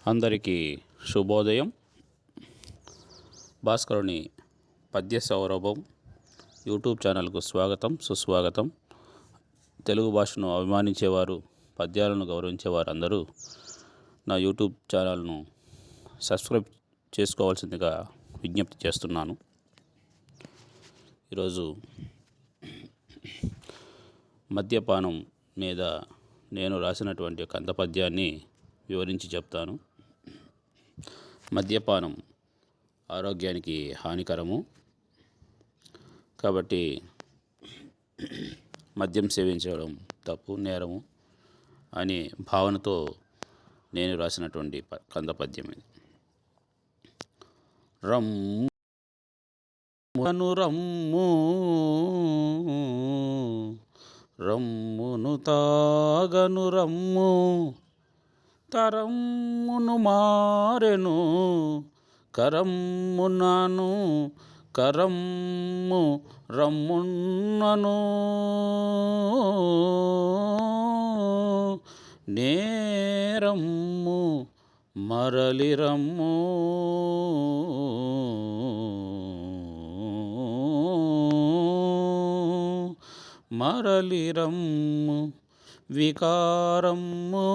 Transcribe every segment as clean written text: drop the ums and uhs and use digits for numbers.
అందరికీ శుభోదయం. భాస్కరుని పద్య సౌరభం యూట్యూబ్ ఛానల్కు స్వాగతం, సుస్వాగతం. తెలుగు భాషను అభిమానించేవారు, పద్యాలను గౌరవించేవారు అందరూ నా యూట్యూబ్ ఛానల్ను సబ్స్క్రైబ్ చేసుకోవాల్సిందిగా విజ్ఞప్తి చేస్తున్నాను. ఈరోజు మద్యపానం మీద నేను రాసినటువంటి కంద పద్యాన్ని వివరించి చెప్తాను. మద్యపానం ఆరోగ్యానికి హానికరము కాబట్టి మద్యం సేవించడం తప్పు, నేరము అనే భావనతో నేను రాసినటువంటి కంద పద్యం ఇది. రమ్ము రమ్ము రమ్మును తాగను రమ్ము, తరమ్మును మారెను కరమ్మునను, కరమ్ము రమ్మున్నను. నేరమ్ము మరలి రమ్ము, మరలి రమ్ము వికారమ్ము,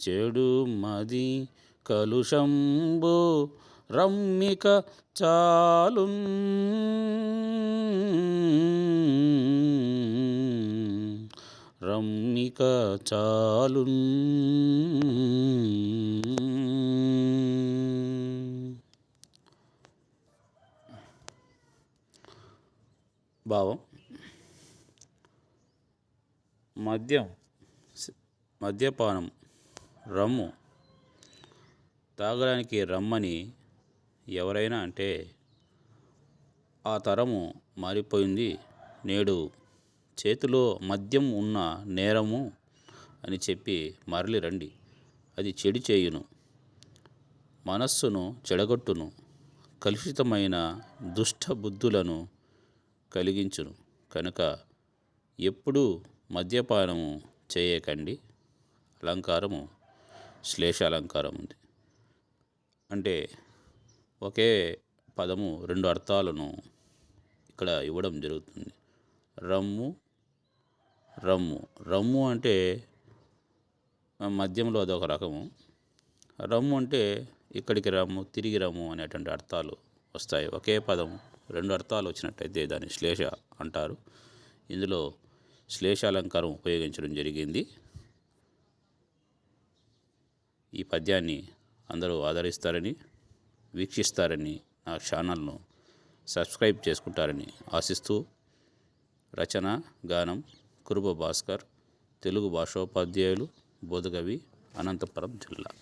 చెడు మది కలుషంబు రమ్మిక చాలున్, రమ్మిక చాలున్. భావం: మద్యపానం రమ్ము తాగడానికి రమ్మని ఎవరైనా అంటే ఆ తరము మారిపోయింది, నేడు చేతిలో మద్యం ఉన్న నేరము అని చెప్పి మరలి రండి. అది చెడు చేయును, మనస్సును చెడగొట్టును, కలుషితమైన దుష్ట బుద్ధులను కలిగించును. కనుక ఎప్పుడూ మద్యపానము చేయకండి. అలంకారము శ్లేష అలంకారం ఉంది. అంటే ఒకే పదము రెండు అర్థాలను ఇక్కడ ఇవ్వడం జరుగుతుంది. రమ్ము రమ్ము రమ్ము అంటే మద్యంలో అదొక రకము. రమ్ము అంటే ఇక్కడికి రమ్ము, తిరిగి రమ్ము అనేటువంటి అర్థాలు వస్తాయి. ఒకే పదం రెండు అర్థాలు వచ్చినట్టయితే దాన్ని శ్లేష అంటారు. ఇందులో శ్లేషాలంకారం ఉపయోగించడం జరిగింది. ఈ పద్యాన్ని అందరూ ఆదరిస్తారని, వీక్షిస్తారని, నా ఛానల్ను సబ్స్క్రైబ్ చేసుకుంటారని ఆశిస్తూ, రచన గానం కురుబ భాస్కర్, తెలుగు భాషోపాధ్యాయులు, బోధకవి, అనంతపురం జిల్లా.